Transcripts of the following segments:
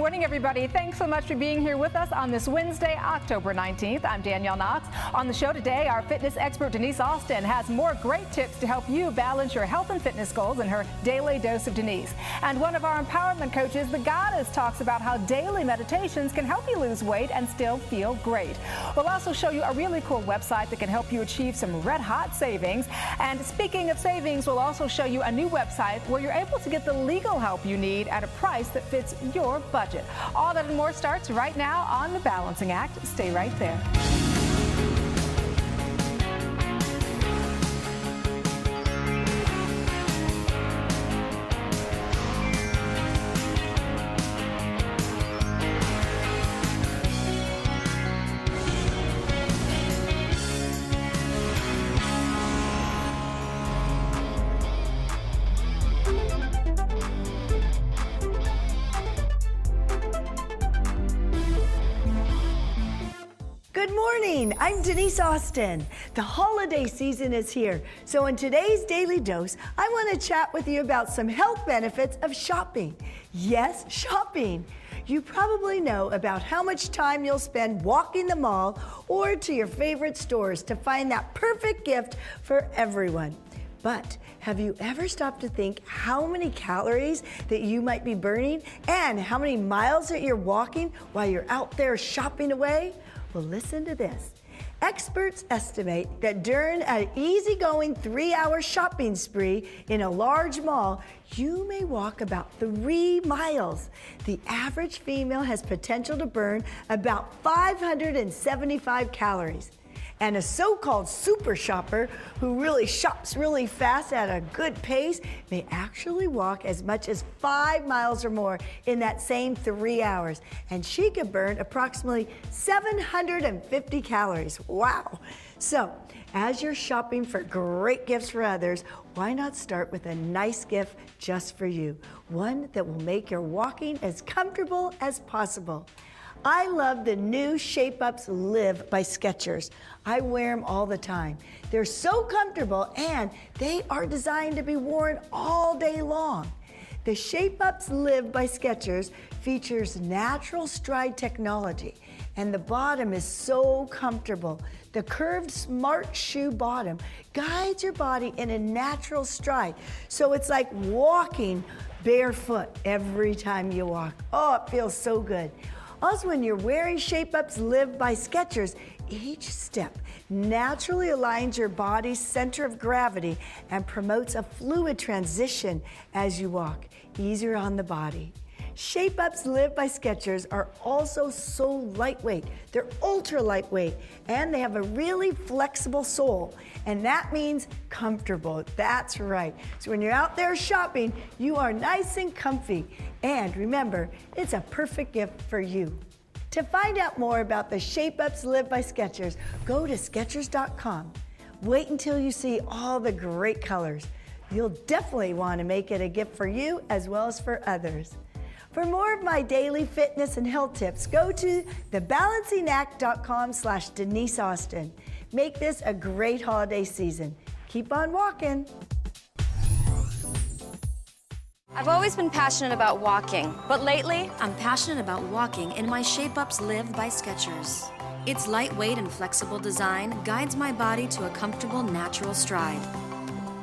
morning, everybody. Thanks so much for being here with us on this Wednesday, October 19th. I'm Danielle Knox. On the show today, our fitness expert Denise Austin has more great tips to help you balance your health and fitness goals in her Daily Dose of Denise. And one of our empowerment coaches, the Goddess, talks about how daily meditations can help you lose weight and still feel great. We'll also show you a really cool website that can help you achieve some red-hot savings. And speaking of savings, we'll also show you a new website where you're able to get the legal help you need at a price that fits your budget. All that and more starts right now on The Balancing Act. Stay right there. Good morning, I'm Denise Austin. The holiday season is here, so in today's Daily Dose, I want to chat with you about some health benefits of shopping. Yes, shopping. You probably know about how much time you'll spend walking the mall or to your favorite stores to find that perfect gift for everyone. But have you ever stopped to think how many calories that you might be burning and how many miles that you're walking while you're out there shopping away? Well, listen to this. Experts estimate that during an easygoing 3-hour shopping spree in a large mall, you may walk about 3 miles. The average female has potential to burn about 575 calories. And a so-called super shopper who really shops really fast at a good pace may actually walk as much as 5 miles or more in that same 3 hours. And she could burn approximately 750 calories. Wow. So, as you're shopping for great gifts for others, why not start with a nice gift just for you? One that will make your walking as comfortable as possible. I love the new Shapeups Live by Skechers. I wear them all the time. They're so comfortable and they are designed to be worn all day long. The Shapeups Live by Skechers features natural stride technology and the bottom is so comfortable. The curved smart shoe bottom guides your body in a natural stride. So it's like walking barefoot every time you walk. Oh, it feels so good. Also, when you're wearing Shapeups Live by Skechers, each step naturally aligns your body's center of gravity and promotes a fluid transition as you walk, easier on the body. Shapeups Live by Skechers are also so lightweight. They're ultra lightweight and they have a really flexible sole. And that means comfortable. That's right. So when you're out there shopping, you are nice and comfy. And remember, it's a perfect gift for you. To find out more about the Shapeups Live by Skechers, go to Skechers.com. Wait until you see all the great colors. You'll definitely want to make it a gift for you as well as for others. For more of my daily fitness and health tips, go to thebalancingact.com/Denise Austin. Make this a great holiday season. Keep on walking. I've always been passionate about walking, but lately, I'm passionate about walking in my Shapeups Live by Skechers. Its lightweight and flexible design guides my body to a comfortable, natural stride.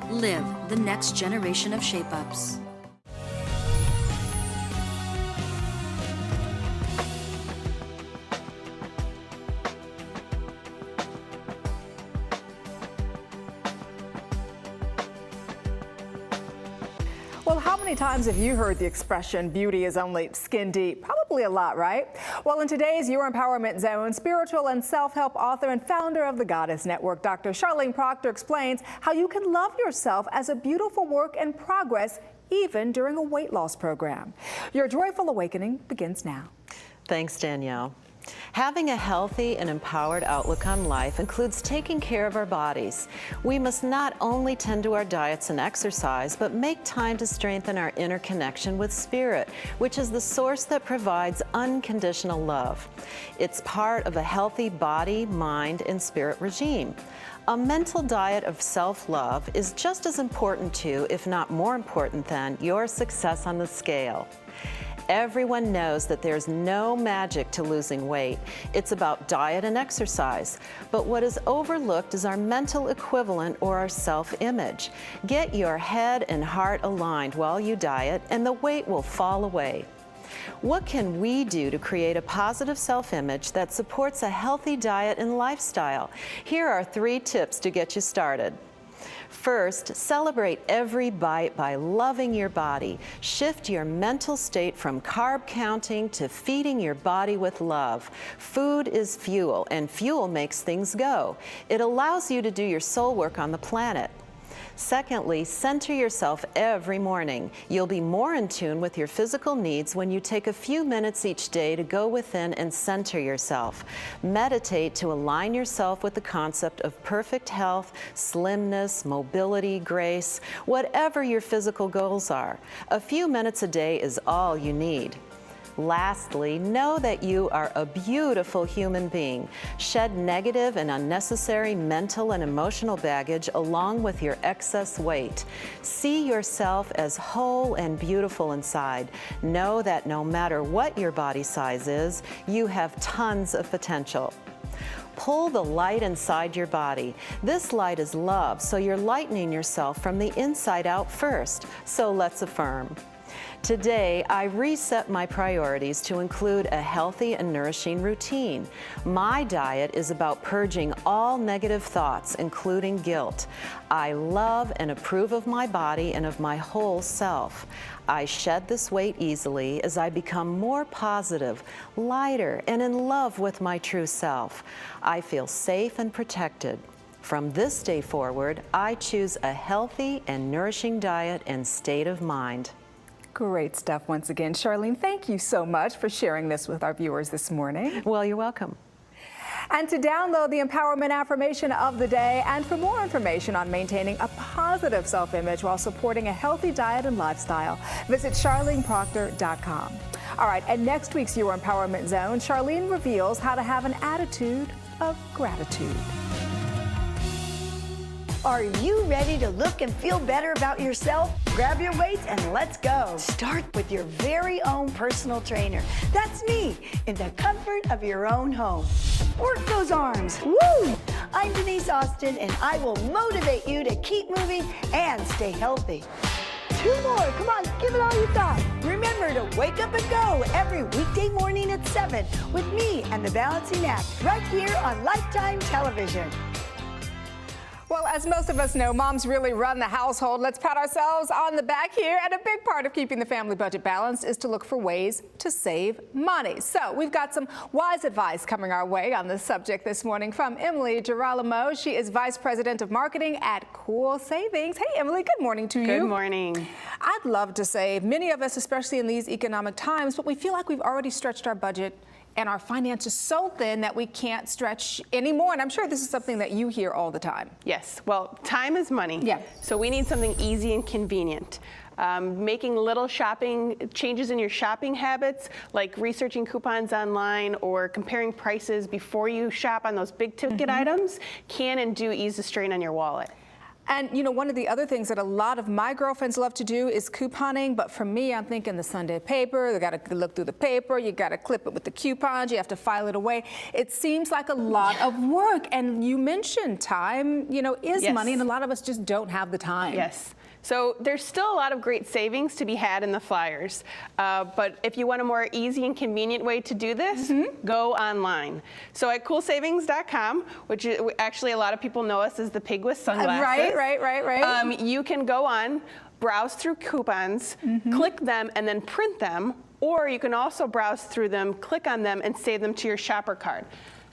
Live the next generation of Shapeups. Well, how many times have you heard the expression, beauty is only skin deep? Probably a lot, right? Well, in today's Your Empowerment Zone, spiritual and self-help author and founder of the Goddess Network, Dr. Charlene Proctor explains how you can love yourself as a beautiful work in progress, even during a weight loss program. Your joyful awakening begins now. Thanks, Danielle. Having a healthy and empowered outlook on life includes taking care of our bodies. We must not only tend to our diets and exercise, but make time to strengthen our inner connection with spirit, which is the source that provides unconditional love. It's part of a healthy body, mind, and spirit regime. A mental diet of self-love is just as important to, if not more important than, your success on the scale. Everyone knows that there's no magic to losing weight. It's about diet and exercise. But what is overlooked is our mental equivalent or our self-image. Get your head and heart aligned while you diet, and the weight will fall away. What can we do to create a positive self-image that supports a healthy diet and lifestyle? Here are 3 tips to get you started. First, celebrate every bite by loving your body. Shift your mental state from carb counting to feeding your body with love. Food is fuel, and fuel makes things go. It allows you to do your soul work on the planet. Secondly, center yourself every morning. You'll be more in tune with your physical needs when you take a few minutes each day to go within and center yourself. Meditate to align yourself with the concept of perfect health, slimness, mobility, grace, whatever your physical goals are. A few minutes a day is all you need. Lastly, know that you are a beautiful human being. Shed negative and unnecessary mental and emotional baggage along with your excess weight. See yourself as whole and beautiful inside. Know that no matter what your body size is, you have tons of potential. Pull the light inside your body. This light is love, so you're lightening yourself from the inside out first. So let's affirm. Today, I reset my priorities to include a healthy and nourishing routine. My diet is about purging all negative thoughts, including guilt. I love and approve of my body and of my whole self. I shed this weight easily as I become more positive, lighter, and in love with my true self. I feel safe and protected. From this day forward, I choose a healthy and nourishing diet and state of mind. Great stuff once again. Charlene, thank you so much for sharing this with our viewers this morning. Well, you're welcome. And to download the empowerment affirmation of the day and for more information on maintaining a positive self-image while supporting a healthy diet and lifestyle, visit charleneproctor.com. All right, and next week's Your Empowerment Zone, Charlene reveals how to have an attitude of gratitude. Are you ready to look and feel better about yourself? Grab your weights and let's go. Start with your very own personal trainer. That's me, in the comfort of your own home. Work those arms. Woo! I'm Denise Austin, and I will motivate you to keep moving and stay healthy. 2 more. Come on, give it all you got. Remember to wake up and go every weekday morning at 7 with me and the Balancing Act right here on Lifetime Television. Well, as most of us know, moms really run the household. Let's pat ourselves on the back here. And a big part of keeping the family budget balanced is to look for ways to save money. So we've got some wise advice coming our way on this subject this morning from Emily Girolamo. She is Vice President of Marketing at Cool Savings. Hey, Emily, good morning to you. Good morning. I'd love to save. Many of us, especially in these economic times, but we feel like we've already stretched our budget and our finances so thin that we can't stretch anymore. And I'm sure this is something that you hear all the time. Yes, well, time is money. Yeah. So we need something easy and convenient. Making little shopping changes in your shopping habits, like researching coupons online or comparing prices before you shop on those big ticket items, can and do ease the strain on your wallet. And you know, one of the other things that a lot of my girlfriends love to do is couponing, but for me, I'm thinking the Sunday paper, they gotta look through the paper, you gotta clip it with the coupons, you have to file it away. It seems like a lot of work, and you mentioned time, you know, is money, and a lot of us just don't have the time. Yes. So there's still a lot of great savings to be had in the flyers. But if you want a more easy and convenient way to do this, go online. So at coolsavings.com, which is, actually a lot of people know us as the pig with sunglasses. Right. You can go on, browse through coupons, click them, and then print them. Or you can also browse through them, click on them, and save them to your shopper card.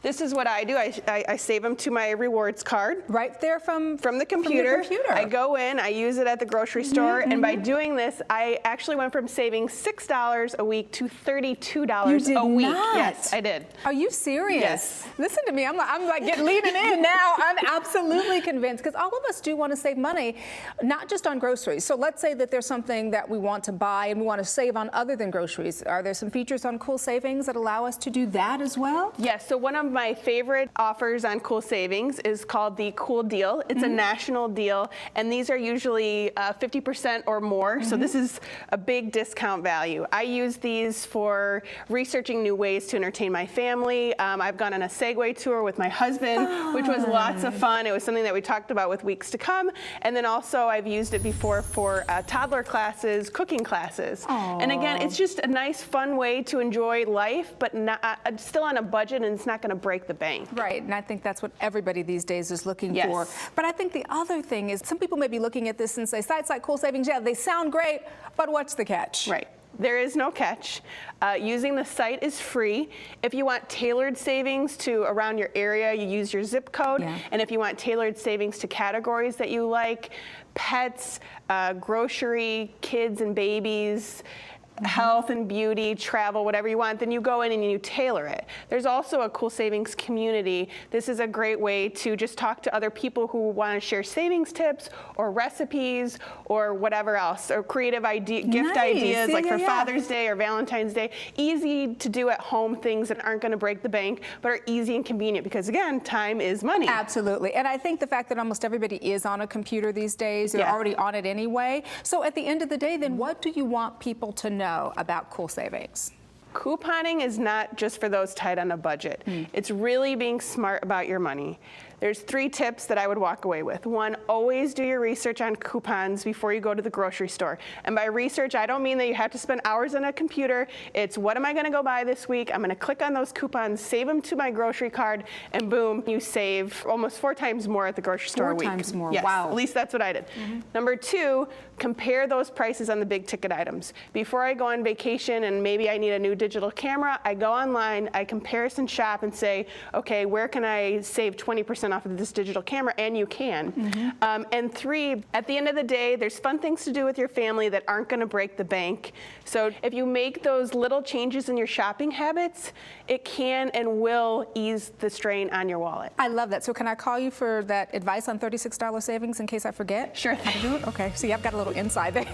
This is what I do. I save them to my rewards card. Right there from the computer. I go in, I use it at the grocery store, and by doing this, I actually went from saving $6 a week to $32 a week. Not. Yes, I did. Are you serious? Yes. Listen to me. I'm like leaning in now. I'm absolutely convinced, because all of us do want to save money, not just on groceries. So let's say that there's something that we want to buy and we want to save on other than groceries. Are there some features on Cool Savings that allow us to do that as well? Yes. So one of my favorite offers on Cool Savings is called the Cool Deal. It's a national deal, and these are usually 50% or more, so this is a big discount value. I use these for researching new ways to entertain my family. I've gone on a Segway tour with my husband, which was lots of fun. It was something that we talked about with Weeks to Come, and then also I've used it before for toddler classes, cooking classes. And again, it's just a nice, fun way to enjoy life, but not, still on a budget, and it's not going to break the bank. Right, and I think that's what everybody these days is looking for. But I think the other thing is some people may be looking at this and say, sites like Cool Savings, yeah, they sound great, but what's the catch? Right. There is no catch. Using the site is free. If you want tailored savings to around your area, you use your zip code. And if you want tailored savings to categories that you like, pets, grocery, kids and babies, health and beauty, travel, whatever you want, then you go in and you tailor it. There's also a Cool Savings community. This is a great way to just talk to other people who want to share savings tips or recipes or whatever else, or creative gift ideas like for Father's Day or Valentine's Day. Easy to do at home things that aren't going to break the bank, but are easy and convenient because, again, time is money. Absolutely. And I think the fact that almost everybody is on a computer these days, they're already on it anyway. So at the end of the day, then what do you want people to know about Cool Savings? Couponing is not just for those tight on a budget. It's really being smart about your money. There's 3 tips that I would walk away with. 1, always do your research on coupons before you go to the grocery store. And by research, I don't mean that you have to spend hours on a computer. It's what am I going to go buy this week? I'm going to click on those coupons, save them to my grocery card, and boom, you save almost 4 times more at the grocery store a week. 4 times more, yes, wow. At least that's what I did. Number 2, compare those prices on the big ticket items. Before I go on vacation and maybe I need a new digital camera, I go online, I comparison shop and say, okay, where can I save 20% off of this digital camera? And you can. And 3, at the end of the day, there's fun things to do with your family that aren't going to break the bank. So if you make those little changes in your shopping habits, it can and will ease the strain on your wallet. I love that. So can I call you for that advice on $36 savings in case I forget? Sure. How to do it? Okay. See, I've got a little inside there.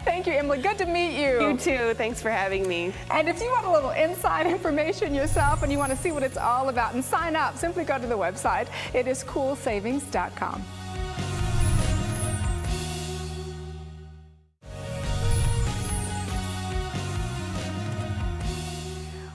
Thank you, Emily. Good to meet you. You too. Thanks for having me. And if you want a little inside information yourself and you want to see what it's all about and sign up, simply go to the website. It is coolsavings.com.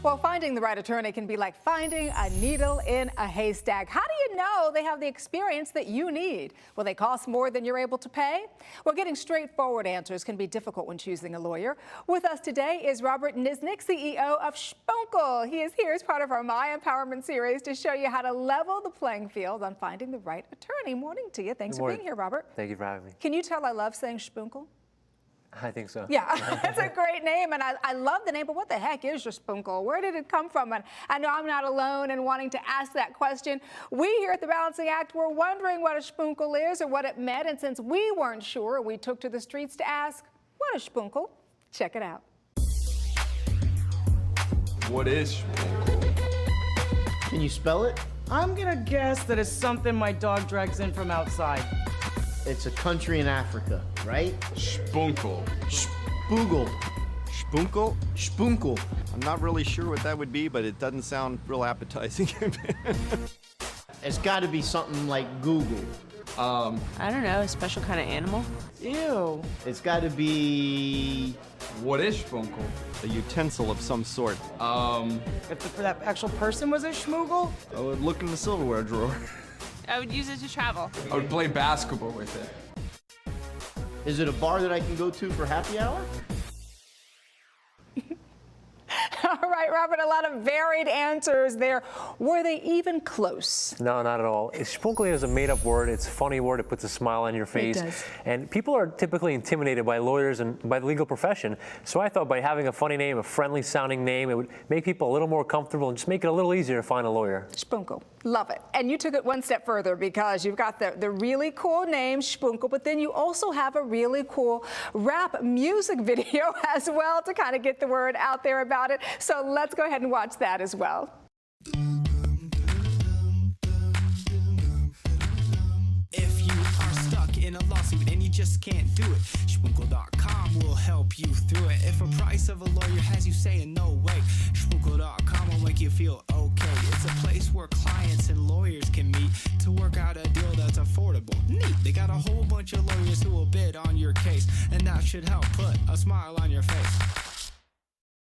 Well, finding the right attorney can be like finding a needle in a haystack. How do you know they have the experience that you need? Will they cost more than you're able to pay? Well, getting straightforward answers can be difficult when choosing a lawyer. With us today is Robert Nisnik, CEO of Shapeups. He is here as part of our My Empowerment series to show you how to level the playing field on finding the right attorney. Morning to you. Thanks for being here, Robert. Thank you for having me. Can you tell I love saying Shapeups? I think so. Yeah, it's a great name, and I love the name, but what the heck is your Shapeups? Where did it come from? And I know I'm not alone in wanting to ask that question. We here at the Balancing Act were wondering what a Shapeups is or what it meant, and since we weren't sure, we took to the streets to ask, what is Shapeups? Check it out. What is Shapeups? Can you spell it? I'm gonna guess that it's something my dog drags in from outside. It's a country in Africa, right? Spunkel. Spoogel. Spunkel? Spunkel. I'm not really sure what that would be, but it doesn't sound real appetizing. It's got to be something like Google. I don't know, a special kind of animal? Ew. It's got to be... What is Spunkel? A utensil of some sort. If that actual person was a schmoogle? I would look in the silverware drawer. I would use it to travel. I would play basketball with it. Is it a bar that I can go to for happy hour? All right, Robert, a lot of varied answers there. Were they even close? No, not at all. Spunkel is a made-up word. It's a funny word. It puts a smile on your face. It does. And people are typically intimidated by lawyers and by the legal profession. So I thought by having a funny name, a friendly-sounding name, it would make people a little more comfortable and just make it a little easier to find a lawyer. Spunkel. Love it. And you took it one step further because you've got the really cool name, Spunkel, but then you also have a really cool rap music video as well to kind of get the word out there about it. So let's go ahead and watch that as well. If you are stuck in a lawsuit and you just can't do it, Shapeups.com will help you through it. If a price of a lawyer has you saying no way, Shapeups.com will make you feel okay. It's a place where clients and lawyers can meet to work out a deal that's affordable. Neat, they got a whole bunch of lawyers who will bid on your case, and that should help put a smile on your face.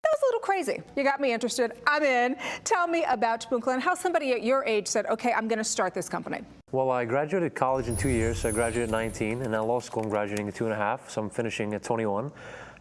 That was a little crazy. You got me interested. I'm in. Tell me about Shapeups and how somebody at your age said, okay, I'm going to start this company. Well, I graduated college in 2 years, so I graduated at 19, and now law school I'm graduating at 2.5, so I'm finishing at 21.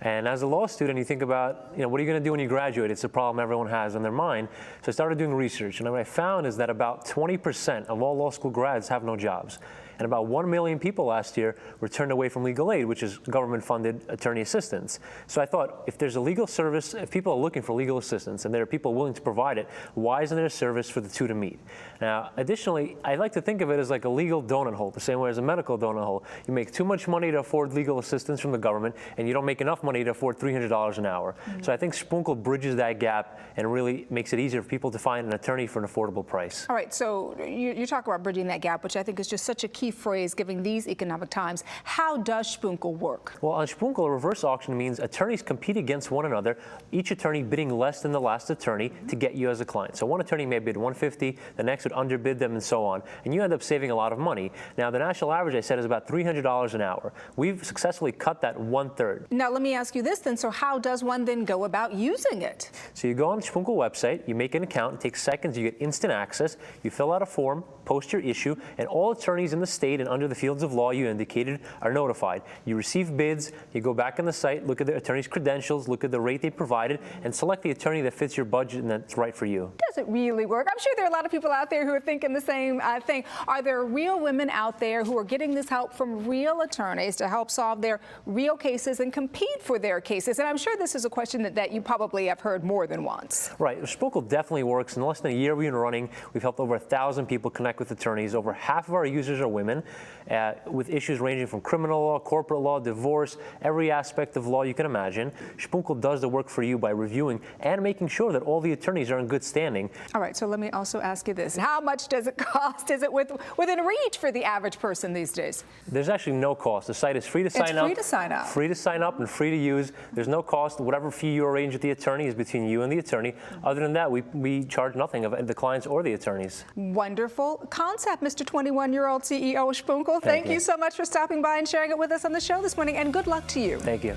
And as a law student, you think about, what are you going to do when you graduate? It's a problem everyone has on their mind. So I started doing research, and what I found is that about 20% of all law school grads have no jobs. And about 1 million people last year were turned away from legal aid, which is government-funded attorney assistance. So I thought, if there's a legal service, if people are looking for legal assistance and there are people willing to provide it, why isn't there a service for the two to meet? Now, additionally, I like to think of it as like a legal donut hole, the same way as a medical donut hole. You make too much money to afford legal assistance from the government, and you don't make enough money to afford $300 an hour. So I think Shapeups bridges that gap and really makes it easier for people to find an attorney for an affordable price. All right, so you talk about bridging that gap, which I think is just such a key phrase given these economic times. How does Shapeups work? Well, on Shapeups, a reverse auction means attorneys compete against one another, each attorney bidding less than the last attorney to get you as a client. So one attorney may bid $150, the next would underbid them, and so on, and you end up saving a lot of money. Now, the national average, I said, is about $300 an hour. We've successfully cut that 1/3. Now, let me ask you this then. So how does one then go about using it? So you go on the Shapeups website, you make an account, it takes seconds, you get instant access, you fill out a form, post your issue, and all attorneys in the state and under the fields of law you indicated are notified. You receive bids, you go back on the site, look at the attorney's credentials, look at the rate they provided, and select the attorney that fits your budget and that's right for you. Does it really work? I'm sure there are a lot of people out there who are thinking the same thing. Are there real women out there who are getting this help from real attorneys to help solve their real cases and compete for their cases? And I'm sure this is a question that you probably have heard more than once. Right. Shapeups definitely works. In less than a year we've been running, we've helped over 1,000 people connect with attorneys. Over half of our users are women, with issues ranging from criminal law, corporate law, divorce, every aspect of law you can imagine. Shapeups does the work for you by reviewing and making sure that all the attorneys are in good standing. All right, so let me also ask you this. How much does it cost? Is it within reach for the average person these days? There's actually no cost. The site is free to sign up. It's free to sign up. Free to sign up and free to use. There's no cost. Whatever fee you arrange with the attorney is between you and the attorney. Other than that, we charge nothing of the clients or the attorneys. Wonderful concept, Mr. 21-year-old CEO of Shapeups. Thank you so much for stopping by and sharing it with us on the show this morning, and good luck to you. Thank you.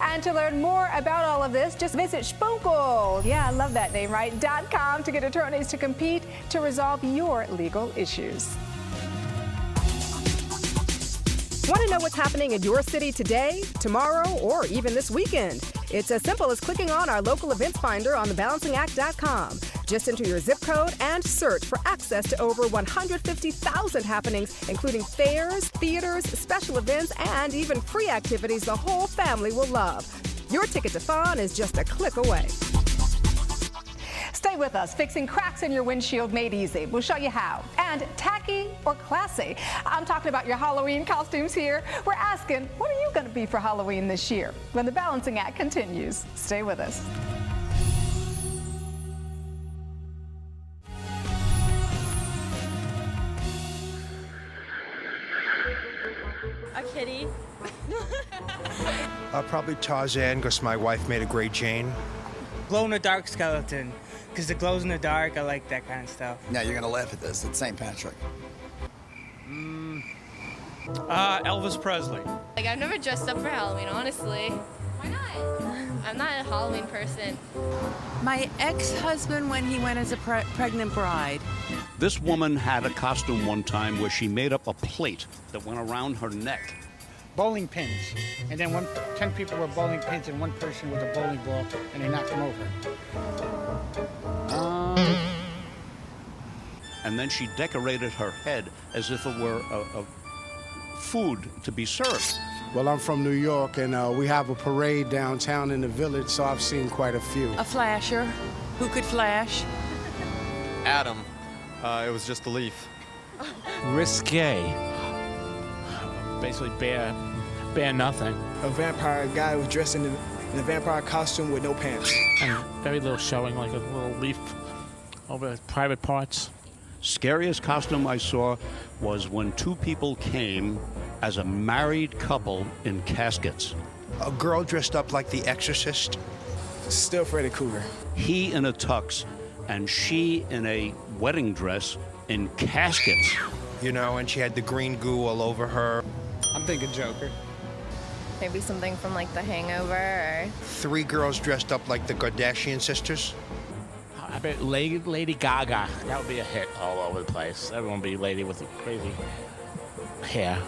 And to learn more about all of this, just visit Shapeups, yeah, I love that name, right, .com to get attorneys to compete to resolve your legal issues. Want to know what's happening in your city today, tomorrow, or even this weekend? It's as simple as clicking on our local events finder on thebalancingact.com. Just enter your zip code and search for access to over 150,000 happenings, including fairs, theaters, special events, and even free activities the whole family will love. Your ticket to fun is just a click away. Stay with us. Fixing cracks in your windshield made easy. We'll show you how. And tacky or classy? I'm talking about your Halloween costumes here. We're asking, what are you going to be for Halloween this year? When the Balancing Act continues. Stay with us. A kitty. Probably Tarzan, because my wife made a Great Jane. Glow-in-the-dark skeleton, because it glows in the dark. I like that kind of stuff. Now you're gonna laugh at this. It's St. Patrick. Elvis Presley. Like, I've never dressed up for Halloween, honestly. Why not? I'm not a Halloween person. My ex-husband when he went as a pregnant bride. This woman had a costume one time where she made up a plate that went around her neck. Bowling pins. And then 10 people were bowling pins and one person with a bowling ball, and they knocked him over. And then she decorated her head as if it were a food to be served. Well, I'm from New York, and we have a parade downtown in the village, so I've seen quite a few. A flasher. Who could flash? Adam. It was just a leaf. Risque. Basically bear nothing. A vampire guy was dressed in a vampire costume with no pants. And very little showing, like a little leaf over his private parts. Scariest costume I saw was when two people came as a married couple in caskets. A girl dressed up like the Exorcist. Still Freddy Krueger. He in a tux and she in a wedding dress in caskets. You know, and she had the green goo all over her. I'm thinking Joker. Maybe something from like The Hangover or... 3 girls dressed up like the Kardashian sisters. I bet Lady Gaga. That would be a hit all over the place. Everyone would be lady with the crazy hair.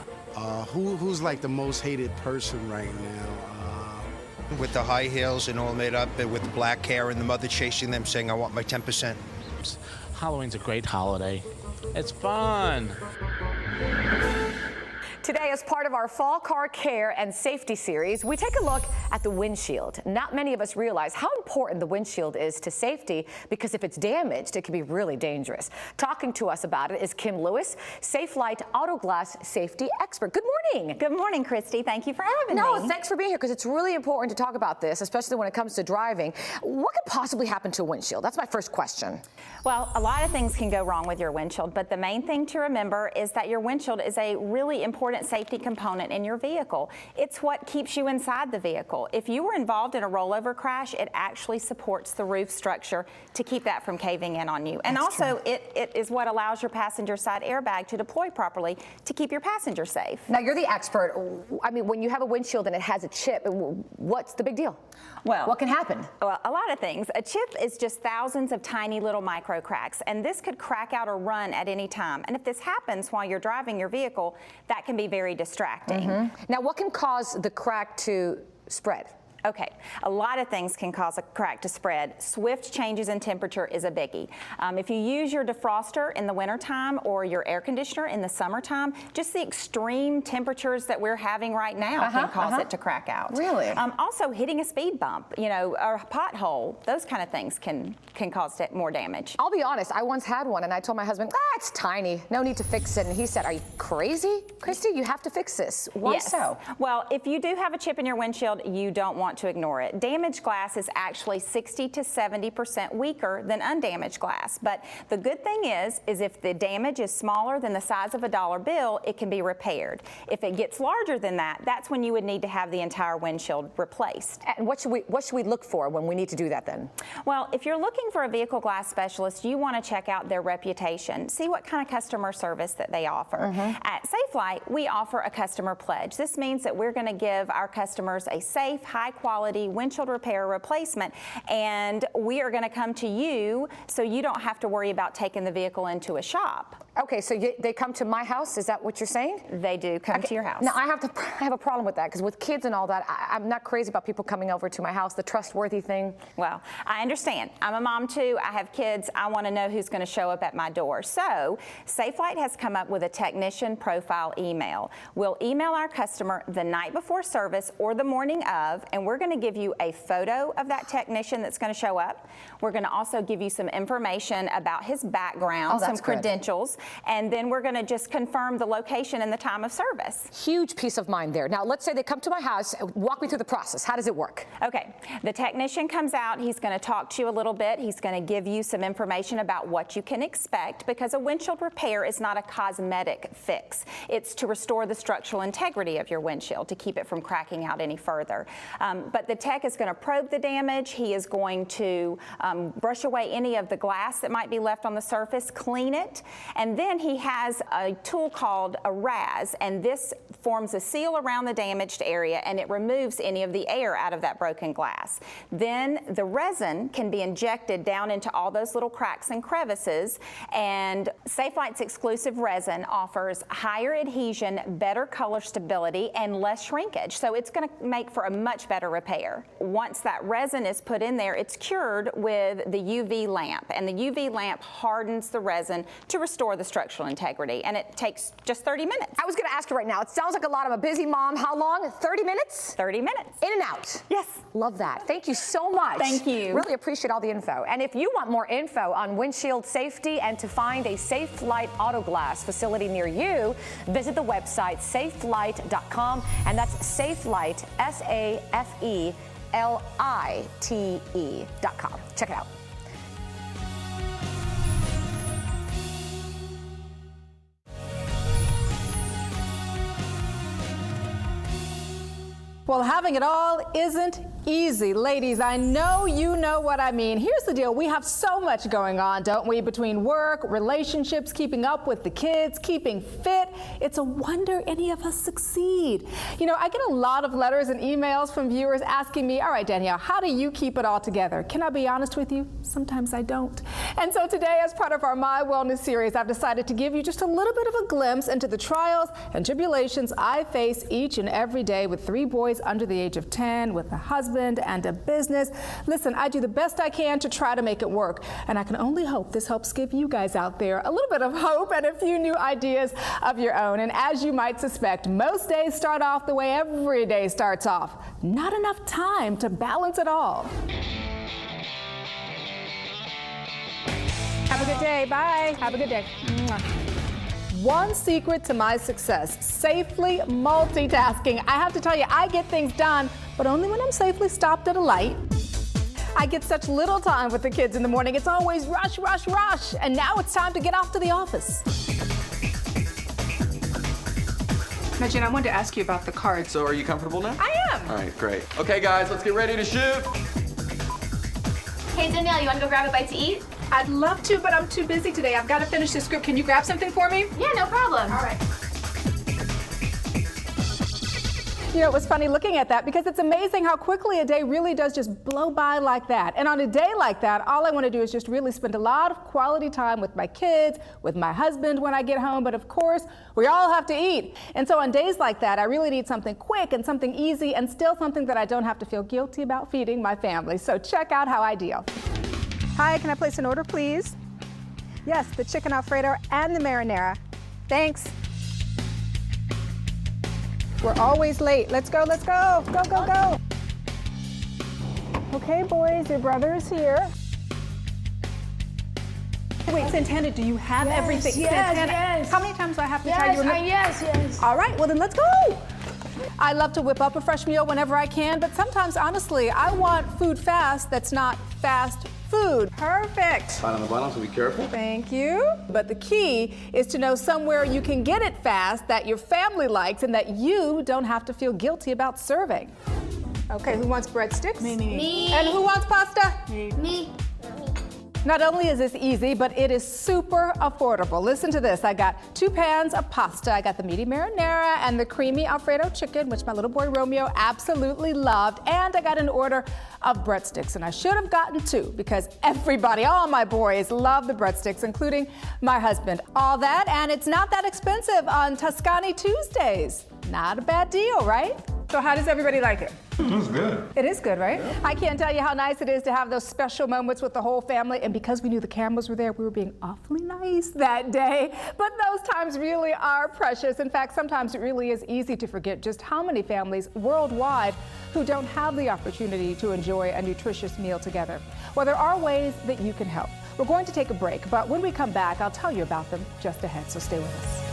Who's like the most hated person right now? With the high heels and all made up, and with the black hair, and the mother chasing them saying, I want my 10%. Halloween's a great holiday. It's fun. Today, as part of our Fall Car Care and Safety series, we take a look at the windshield. Not many of us realize how important the windshield is to safety because if it's damaged, it can be really dangerous. Talking to us about it is Kim Lewis, Safe Light Auto Glass Safety Expert. Good morning. Good morning, Christy. Thank you for having me. No, thanks for being here because it's really important to talk about this, especially when it comes to driving. What could possibly happen to a windshield? That's my first question. Well, a lot of things can go wrong with your windshield, but the main thing to remember is that your windshield is a really important safety component in your vehicle. It's what keeps you inside the vehicle. If you were involved in a rollover crash, it actually supports the roof structure to keep that from caving in on you. And also, it is what allows your passenger side airbag to deploy properly to keep your passenger safe. Now, you're the expert. I mean, when you have a windshield and it has a chip, what's the big deal? Well, what can happen? Well, a lot of things. A chip is just thousands of tiny little micro cracks, and this could crack out or run at any time. And if this happens while you're driving your vehicle, that can be very distracting. Now, what can cause the crack to spread? Okay, a lot of things can cause a crack to spread. Swift changes in temperature is a biggie. If you use your defroster in the wintertime or your air conditioner in the summertime, just the extreme temperatures that we're having right now can cause it to crack out. Really? Also, hitting a speed bump, you know, or a pothole, those kind of things can cause more damage. I'll be honest, I once had one and I told my husband, it's tiny, no need to fix it. And he said, are you crazy? Christy, you have to fix this. Why so? Well, if you do have a chip in your windshield, you don't want to ignore it. Damaged glass is actually 60 to 70% weaker than undamaged glass. But the good thing is if the damage is smaller than the size of a dollar bill, it can be repaired. If it gets larger than that, that's when you would need to have the entire windshield replaced. And what should we look for when we need to do that then? Well, if you're looking for a vehicle glass specialist, you want to check out their reputation. See what kind of customer service that they offer. At SafeLight, we offer a customer pledge. This means that we're going to give our customers a safe, high quality windshield repair replacement, and we are going to come to you so you don't have to worry about taking the vehicle into a shop. Okay, so they come to my house, is that what you're saying? They do come to your house. Now, I have a problem with that, because with kids and all that, I'm not crazy about people coming over to my house, the trustworthy thing. Well, I understand. I'm a mom too, I have kids, I want to know who's going to show up at my door. So, SafeLight has come up with a technician profile email. We'll email our customer the night before service or the morning of, and we're going to give you a photo of that technician that's going to show up. We're going to also give you some information about his background, some credentials, and then we're going to just confirm the location and the time of service. Huge peace of mind there. Now, let's say they come to my house. Walk me through the process. How does it work? Okay. The technician comes out. He's going to talk to you a little bit. He's going to give you some information about what you can expect, because a windshield repair is not a cosmetic fix. It's to restore the structural integrity of your windshield, to keep it from cracking out any further. But the tech is going to probe the damage. He is going to brush away any of the glass that might be left on the surface, clean it, and then he has a tool called a RAS, and this forms a seal around the damaged area, and it removes any of the air out of that broken glass. Then the resin can be injected down into all those little cracks and crevices, and SafeLight's exclusive resin offers higher adhesion, better color stability, and less shrinkage. So it's going to make for a much better repair. Once that resin is put in there, it's cured with the UV lamp, and the UV lamp hardens the resin to restore the structural integrity, and it takes just 30 minutes. I was going to ask you right now, it sounds like a lot. I'm a busy mom. How long? 30 minutes? 30 minutes. In and out. Yes. Love that. Thank you so much. Thank you. Really appreciate all the info. And if you want more info on windshield safety and to find a Safe Light Auto Glass facility near you, visit the website safelight.com, and that's SafeLight, SAFELITE.com. Check it out. Well, having it all isn't easy. Ladies, I know you know what I mean. Here's the deal. We have so much going on, don't we? Between work, relationships, keeping up with the kids, keeping fit. It's a wonder any of us succeed. You know, I get a lot of letters and emails from viewers asking me, all right, Danielle, how do you keep it all together? Can I be honest with you? Sometimes I don't. And so today, as part of our My Wellness series, I've decided to give you just a little bit of a glimpse into the trials and tribulations I face each and every day with 3 boys under the age of 10, with a husband and a business. Listen, I do the best I can to try to make it work, and I can only hope this helps give you guys out there a little bit of hope and a few new ideas of your own. And as you might suspect, most days start off the way every day starts off. Not enough time to balance it all. Have a good day. Bye. Have a good day. Mwah. One secret to my success, safely multitasking. I have to tell you, I get things done, but only when I'm safely stopped at a light. I get such little time with the kids in the morning. It's always rush, rush, rush. And now it's time to get off to the office. Now, Jen, I wanted to ask you about the cards. So are you comfortable now? I am. All right, great. Okay, guys, let's get ready to shoot. Hey, Danielle, you want to go grab a bite to eat? I'd love to, but I'm too busy today. I've got to finish this script. Can you grab something for me? Yeah, no problem. All right. You know, it was funny looking at that because it's amazing how quickly a day really does just blow by like that. And on a day like that, all I want to do is just really spend a lot of quality time with my kids, with my husband when I get home. But of course, we all have to eat. And so on days like that, I really need something quick and something easy and still something that I don't have to feel guilty about feeding my family. So check out how I deal. Hi, can I place an order, please? Yes, the chicken Alfredo and the marinara. Thanks. We're always late. Let's go, let's go. Go, go, go. Okay, boys, your brother is here. Wait, Santana, do you have everything? Yes, Santana, yes. how many times do I have to tell you? Yes. All right, well then let's go. I love to whip up a fresh meal whenever I can, but sometimes, honestly, I want food fast that's not fast food. Perfect. Sign on the bottom, so be careful. Thank you. But the key is to know somewhere you can get it fast that your family likes and that you don't have to feel guilty about serving. Okay, who wants breadsticks? Me. And who wants pasta? Me. Not only is this easy, but it is super affordable. Listen to this. I got 2 pans of pasta. I got the meaty marinara and the creamy Alfredo chicken, which my little boy Romeo absolutely loved. And I got an order of breadsticks. And I should have gotten 2 because everybody, all my boys, love the breadsticks, including my husband. All that, and it's not that expensive on Tuscany Tuesdays. Not a bad deal, right? So how does everybody like it? It's good. It is good, right? Yeah. I can't tell you how nice it is to have those special moments with the whole family. And because we knew the cameras were there, we were being awfully nice that day. But those times really are precious. In fact, sometimes it really is easy to forget just how many families worldwide who don't have the opportunity to enjoy a nutritious meal together. Well, there are ways that you can help. We're going to take a break, but when we come back, I'll tell you about them just ahead. So stay with us.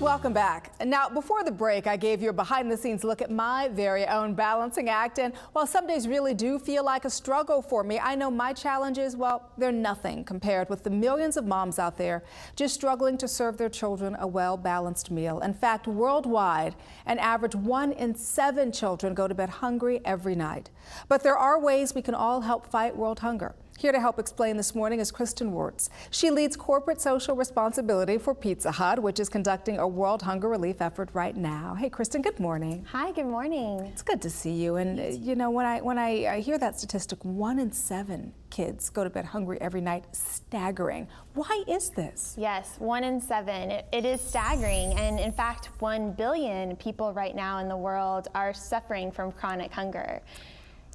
Welcome back. Now, before the break, I gave you a behind-the-scenes look at my very own balancing act. And while some days really do feel like a struggle for me, I know my challenges, well, they're nothing compared with the millions of moms out there just struggling to serve their children a well-balanced meal. In fact, worldwide, an average 1 in 7 children go to bed hungry every night. But there are ways we can all help fight world hunger. Here to help explain this morning is Kristen Wirtz. She leads corporate social responsibility for Pizza Hut, which is conducting a world hunger relief effort right now. Hey, Kristen, good morning. Hi, good morning. It's good to see you. And you know, when I hear that statistic, 1 in 7 kids go to bed hungry every night, staggering. Why is this? Yes, 1 in 7. It is staggering. And in fact, 1 billion people right now in the world are suffering from chronic hunger.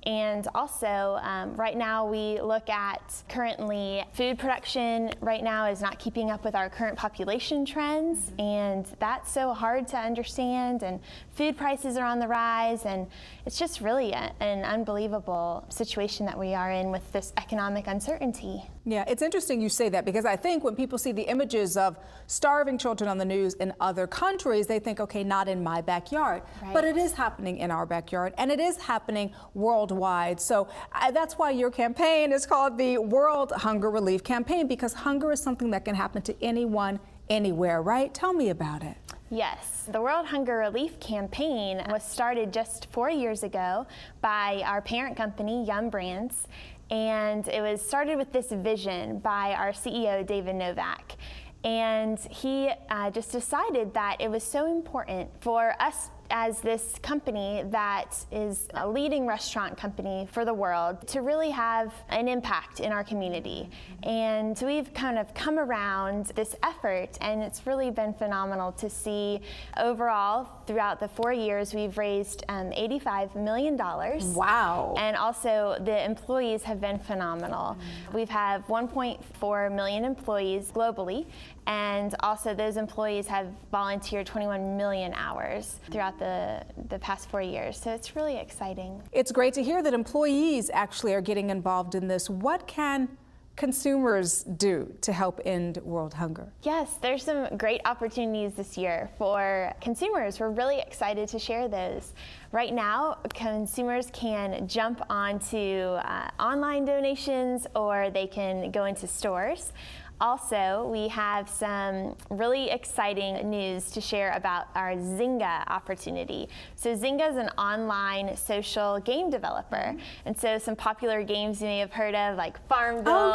And also, right now we look at currently food production right now is not keeping up with our current population trends, and that's so hard to understand, and food prices are on the rise, and it's just really an unbelievable situation that we are in with this economic uncertainty. Yeah, it's interesting you say that, because I think when people see the images of starving children on the news in other countries, they think, okay, not in my backyard. Right. But it is happening in our backyard, and it is happening worldwide. worldwide. So that's why your campaign is called the World Hunger Relief Campaign, because hunger is something that can happen to anyone, anywhere, right? Tell me about it. Yes, the World Hunger Relief Campaign was started just 4 years ago by our parent company, Yum Brands, and it was started with this vision by our CEO, David Novak. And he just decided that it was so important for us as this company that is a leading restaurant company for the world to really have an impact in our community. And we've kind of come around this effort, and it's really been phenomenal to see overall throughout the 4 years we've raised $85 million. Wow. And also the employees have been phenomenal. We've had 1.4 million employees globally, and also those employees have volunteered 21 million hours throughout the past 4 years. So it's really exciting. It's great to hear that employees actually are getting involved in this. What can consumers do to help end world hunger? Yes, there's some great opportunities this year for consumers. We're really excited to share those. Right now, consumers can jump onto online donations, or they can go into stores. Also, we have some really exciting news to share about our Zynga opportunity. So Zynga is an online social game developer. And so some popular games you may have heard of, like Farmville,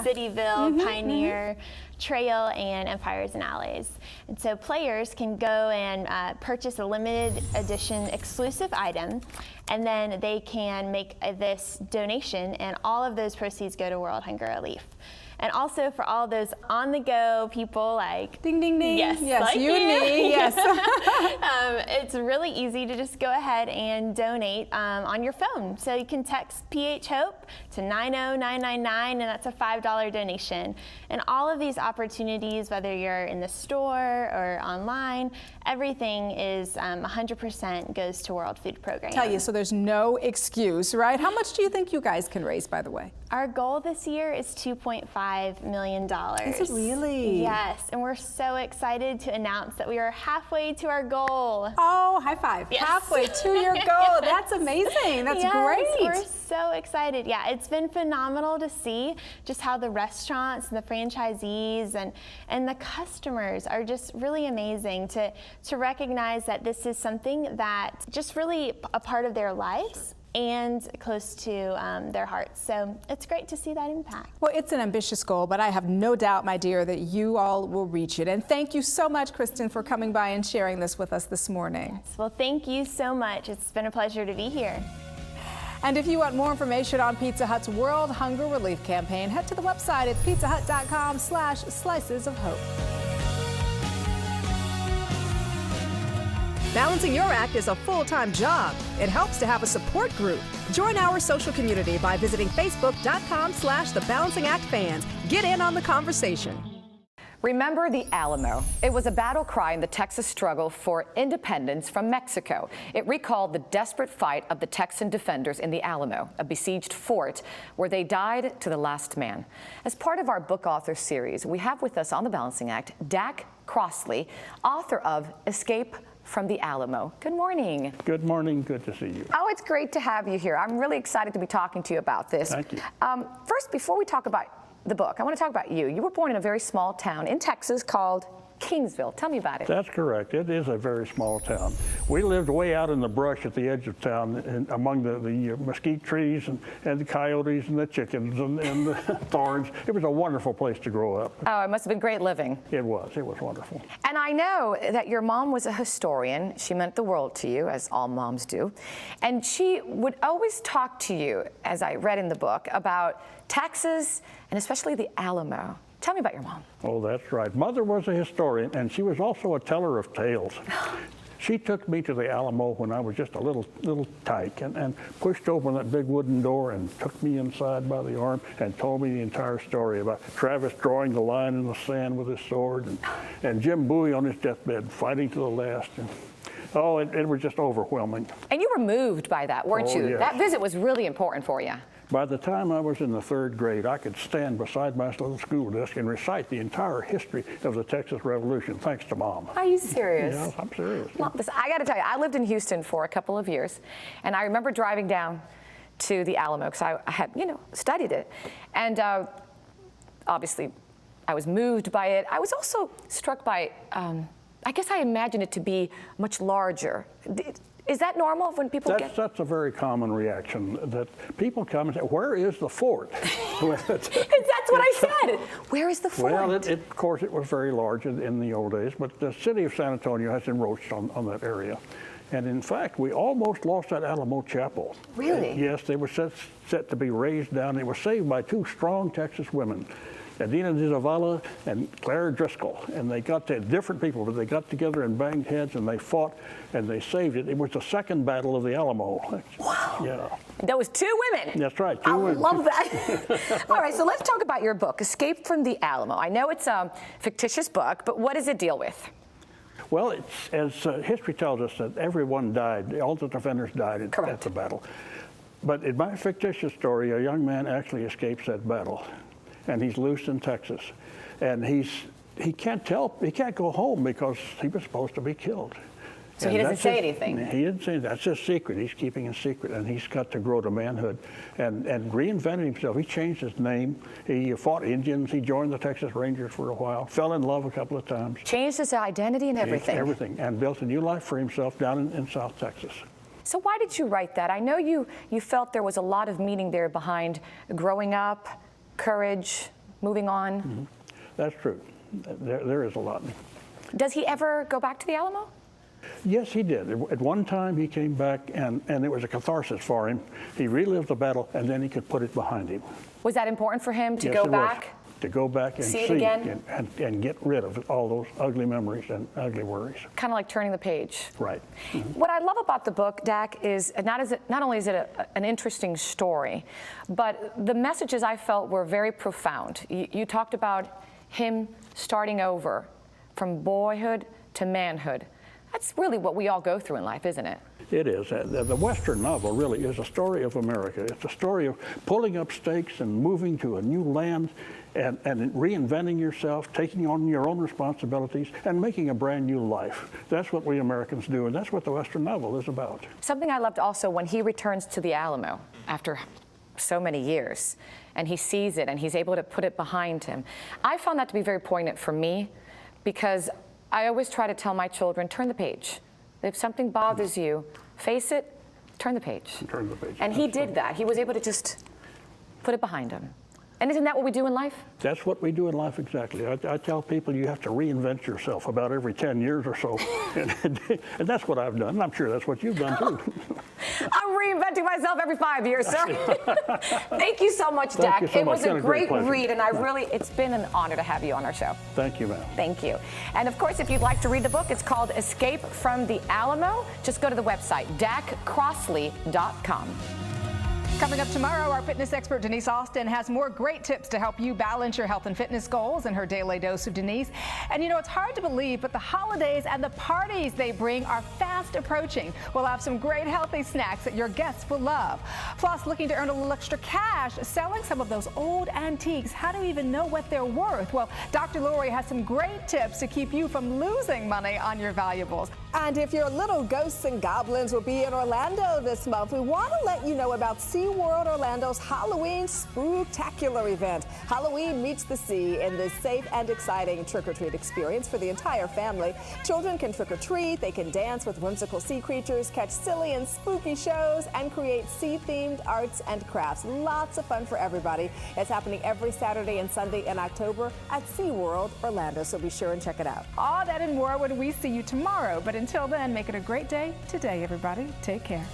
Cityville, Pioneer, Trail, and Empires and Allies. And so players can go and purchase a limited edition exclusive item, and then they can make this donation, and all of those proceeds go to World Hunger Relief. And also for all those on-the-go people like ding, ding, ding. Yes, like you and me. Yes. It's really easy to just go ahead and donate on your phone. So you can text PH Hope to 90999, and that's a $5 donation. And all of these opportunities, whether you're in the store or online, everything is 100% goes to World Food Program. Tell you, so there's no excuse, right? How much do you think you guys can raise, by the way? Our goal this year is $2.5 million. Is it really? Yes, and we're so excited to announce that we are halfway to our goal. Oh, high five. Yes. Halfway to your goal. That's amazing. That's great. We're so excited. Yeah, it's been phenomenal to see just how the restaurants and the franchisees and the customers are just really amazing to recognize that this is something that just really a part of their lives and close to their hearts. So it's great to see that impact. Well, it's an ambitious goal, but I have no doubt, my dear, that you all will reach it. And thank you so much, Kristen, for coming by and sharing this with us this morning. Yes, well, thank you so much. It's been a pleasure to be here. And if you want more information on Pizza Hut's World Hunger Relief Campaign, head to the website at pizzahut.com/slices of hope. Balancing your act is a full-time job. It helps to have a support group. Join our social community by visiting facebook.com/thebalancingactfans. Get in on the conversation. Remember the Alamo. It was a battle cry in the Texas struggle for independence from Mexico. It recalled the desperate fight of the Texan defenders in the Alamo, a besieged fort where they died to the last man. As part of our book author series, we have with us on The Balancing Act, Dak Crossley, author of Escape from the Alamo. Good morning. Good morning. Good to see you. Oh, it's great to have you here. I'm really excited to be talking to you about this. Thank you. First, before we talk about the book, I want to talk about you. You were born in a very small town in Texas called Kingsville. Tell me about it. That's correct. It is a very small town. We lived way out in the brush at the edge of town, and among the mesquite trees and the coyotes and the chickens and the thorns. It was a wonderful place to grow up. Oh, it must have been great living. It was. It was wonderful. And I know that your mom was a historian. She meant the world to you, as all moms do. And she would always talk to you, as I read in the book, about Texas and especially the Alamo. Tell me about your mom. Oh, that's right. Mother was a historian, and she was also a teller of tales. She took me to the Alamo when I was just a little tyke and pushed open that big wooden door and took me inside by the arm and told me the entire story about Travis drawing the line in the sand with his sword and Jim Bowie on his deathbed fighting to the last. And, oh, it was just overwhelming. And you were moved by that, weren't you? Yes. That visit was really important for you. By the time I was in the 3rd grade, I could stand beside my little school desk and recite the entire history of the Texas Revolution, thanks to Mom. Are you serious? Yes, I'm serious. Well, I got to tell you, I lived in Houston for a couple of years, and I remember driving down to the Alamo because I had, studied it. And obviously, I was moved by it. I was also struck by, I guess I imagined it to be much larger. Is that normal when people get? That's a very common reaction, that people come and say, where is the fort? That's what I said. Where is the fort? Well, of course, it was very large in the old days, but the city of San Antonio has encroached on that area. And in fact, we almost lost that Alamo Chapel. Really? Yes, they were set to be razed down. They were saved by two strong Texas women, Adina de Zavala and Clara Driscoll. And they got to different people, but they got together and banged heads and they fought and they saved it. It was the second battle of the Alamo. Wow. Yeah. That was two women. That's right. I love that. All right, so let's talk about your book, Escape from the Alamo. I know it's a fictitious book, but what does it deal with? Well, as history tells us, that everyone died, all the defenders died at the battle. But in my fictitious story, a young man actually escapes that battle, and he's loose in Texas. And he can't go home because he was supposed to be killed. So he doesn't say anything? He didn't say, that's his secret. He's keeping a secret, and he's got to grow to manhood and reinvented himself. He changed his name. He fought Indians. He joined the Texas Rangers for a while, fell in love a couple of times. Changed his identity and everything. Everything, and built a new life for himself down in South Texas. So why did you write that? I know you felt there was a lot of meaning there behind growing up, courage, moving on. Mm-hmm. That's true. There is a lot. Does he ever go back to the Alamo? Yes, he did. At one time, he came back, and it was a catharsis for him. He relived the battle, and then he could put it behind him. Was that important for him to Yes, go it back? Was. To go back and see it again? And get rid of all those ugly memories and ugly worries. Kind of like turning the page. Right. Mm-hmm. What I love about the book, Dak, is not only is it an interesting story, but the messages I felt were very profound. You talked about him starting over from boyhood to manhood. That's really what we all go through in life, isn't it? It is. The Western novel really is a story of America. It's a story of pulling up stakes and moving to a new land and reinventing yourself, taking on your own responsibilities, and making a brand new life. That's what we Americans do, and that's what the Western novel is about. Something I loved also when he returns to the Alamo after so many years, and he sees it and he's able to put it behind him. I found that to be very poignant for me, because I always try to tell my children, turn the page. If something bothers you, face it, turn the page. Turn the page. And he did that. He was able to just put it behind him. And isn't that what we do in life? That's what we do in life, exactly. I tell people you have to reinvent yourself about every 10 years or so. and that's what I've done. And I'm sure that's what you've done, too. I'm reinventing myself every 5 years, sir. Thank you so much, Dak. Thank you so it was much. a great read, and it's been an honor to have you on our show. Thank you, ma'am. Thank you. And of course, if you'd like to read the book, it's called Escape from the Alamo. Just go to the website, dakcrossley.com. Coming up tomorrow, our fitness expert Denise Austin has more great tips to help you balance your health and fitness goals in her daily dose of Denise. And it's hard to believe, but the holidays and the parties they bring are fast approaching. We'll have some great healthy snacks that your guests will love. Plus, looking to earn a little extra cash, selling some of those old antiques. How do you even know what they're worth? Well, Dr. Lori has some great tips to keep you from losing money on your valuables. And if your little ghosts and goblins will be in Orlando this month, we want to let you know about SeaWorld Orlando's Halloween Spooktacular event. Halloween meets the sea in this safe and exciting trick-or-treat experience for the entire family. Children can trick-or-treat, they can dance with whimsical sea creatures, catch silly and spooky shows, and create sea-themed arts and crafts. Lots of fun for everybody. It's happening every Saturday and Sunday in October at SeaWorld Orlando, so be sure and check it out. All that and more when we see you tomorrow. But until then, make it a great day today, everybody. Take care.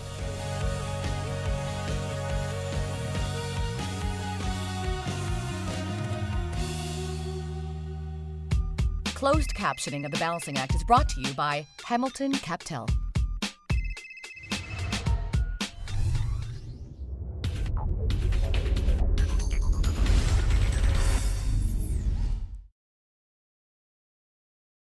Closed captioning of the Balancing Act is brought to you by Hamilton Captel.